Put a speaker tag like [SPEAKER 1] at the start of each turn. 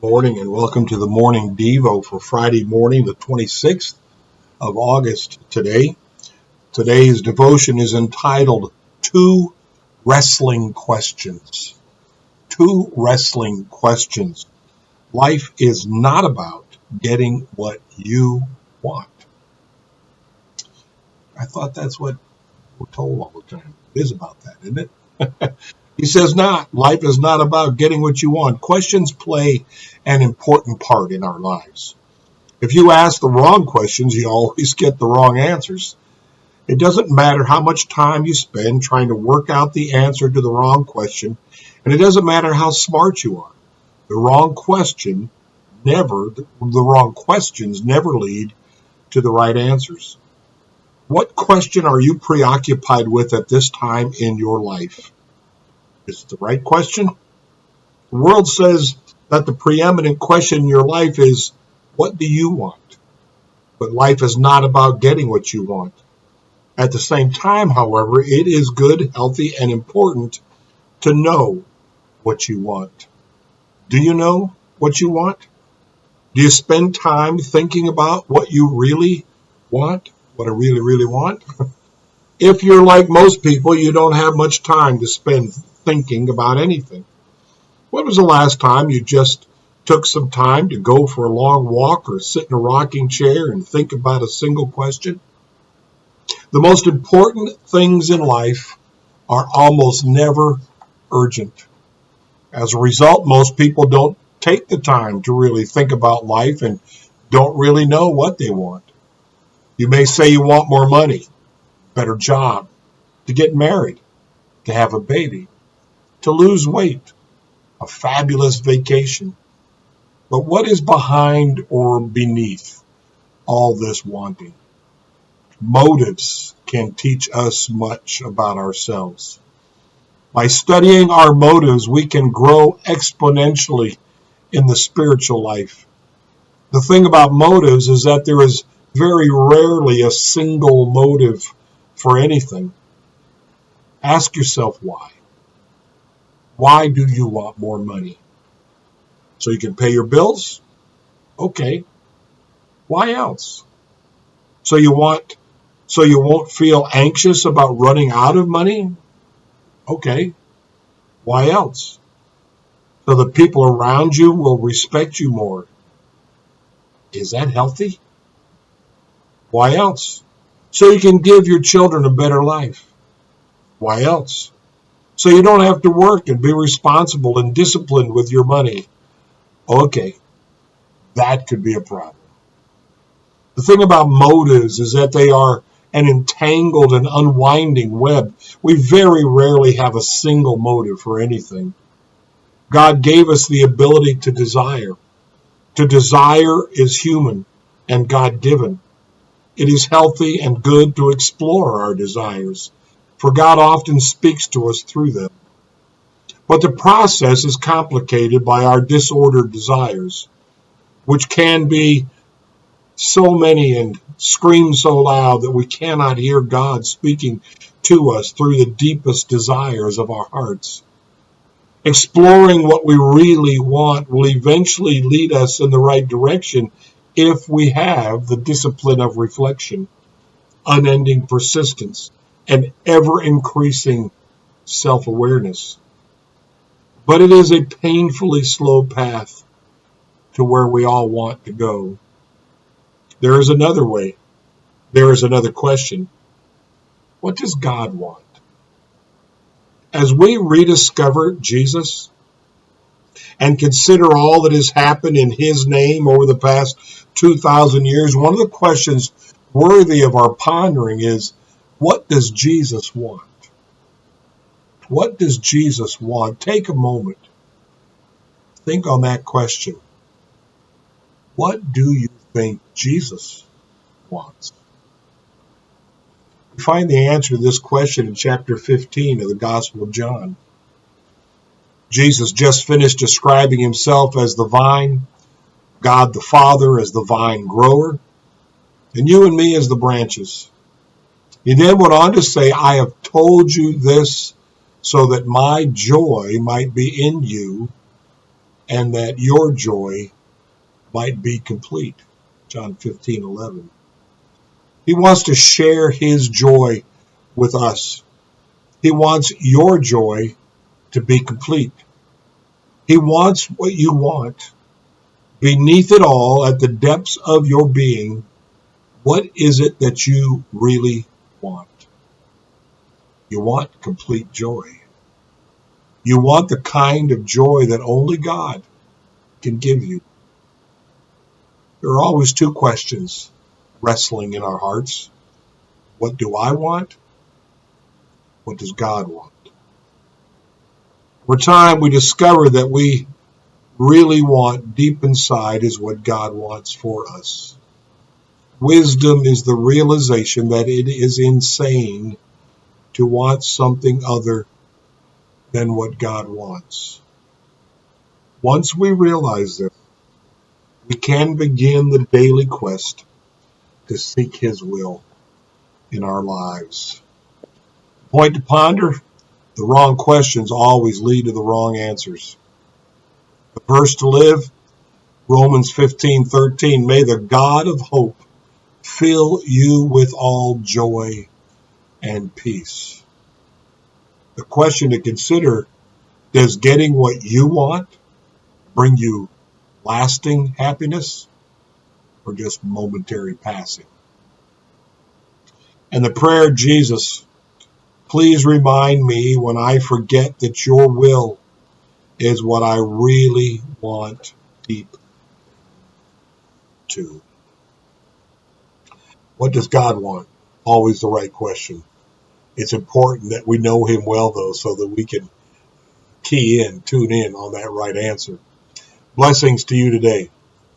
[SPEAKER 1] Morning and welcome to the morning Devo for Friday morning, the 26th of August today. Today's devotion is entitled Two Wrestling Questions. Two Wrestling Questions. Life is not about getting what you want. I thought that's what we're told all the time. It is about that, isn't it? He says not. Life is not about getting what you want. Questions play an important part in our lives. If you ask the wrong questions, you always get the wrong answers. It doesn't matter how much time you spend trying to work out the answer to the wrong question, and it doesn't matter how smart you are. The wrong questions never lead to the right answers. What question are you preoccupied with at this time in your life? Is it the right question? The world says that the preeminent question in your life is, what do you want? But life is not about getting what you want. At the same time, however, it is good, healthy, and important to know what you want. Do you know what you want? Do you spend time thinking about what you really want? What I really, really want? If you're like most people, you don't have much time to spend thinking about anything. When was the last time you just took some time to go for a long walk or sit in a rocking chair and think about a single question? The most important things in life are almost never urgent. As a result, most people don't take the time to really think about life and don't really know what they want. You may say you want more money, better job, to get married, to have a baby, to lose weight, a fabulous vacation. But what is behind or beneath all this wanting? Motives can teach us much about ourselves. By studying our motives, we can grow exponentially in the spiritual life. The thing about motives is that there is very rarely a single motive for anything. Ask yourself why. Why do you want more money? So you can pay your bills? Okay. Why else? So you won't feel anxious about running out of money? Okay. Why else? So the people around you will respect you more. Is that healthy? Why else? So you can give your children a better life. Why else? So you don't have to work and be responsible and disciplined with your money. Okay. That could be a problem. The thing about motives is that they are an entangled and unwinding web. We very rarely have a single motive for anything. God gave us the ability to desire. To desire is human and God-given. It is healthy and good to explore our desires, for God often speaks to us through them. But the process is complicated by our disordered desires, which can be so many and scream so loud that we cannot hear God speaking to us through the deepest desires of our hearts. Exploring what we really want will eventually lead us in the right direction if we have the discipline of reflection, unending persistence, and ever-increasing self-awareness. But it is a painfully slow path to where we all want to go. There is another way. There is another question. What does God want? As we rediscover Jesus and consider all that has happened in his name over the past 2,000 years, one of the questions worthy of our pondering is, what does Jesus want? What does Jesus want? Take a moment. Think on that question. What do you think Jesus wants? We find the answer to this question in chapter 15 of the Gospel of John. Jesus just finished describing himself as the vine, God the Father as the vine grower, and you and me as the branches. He then went on to say, I have told you this so that my joy might be in you and that your joy might be complete. John 15:11. He wants to share his joy with us. He wants your joy to be complete. He wants what you want. Beneath it all, at the depths of your being, what is it that you really want? You want complete joy. You want the kind of joy that only God can give you. There are always two questions wrestling in our hearts. What do I want? What does God want? Over time, we discover that we really want deep inside is what God wants for us. Wisdom is the realization that it is insane to want something other than what God wants. Once we realize this, we can begin the daily quest to seek His will in our lives. Point to ponder: the wrong questions always lead to the wrong answers. The verse to live: Romans 15:13. May the God of hope fill you with all joy and peace. The question to consider: does getting what you want bring you lasting happiness or just momentary passing? And the prayer: Jesus, please remind me when I forget that your will is what I really want deep to. What does God want? Always the right question. It's important that we know Him well, though, so that we can tune in on that right answer. Blessings to you today.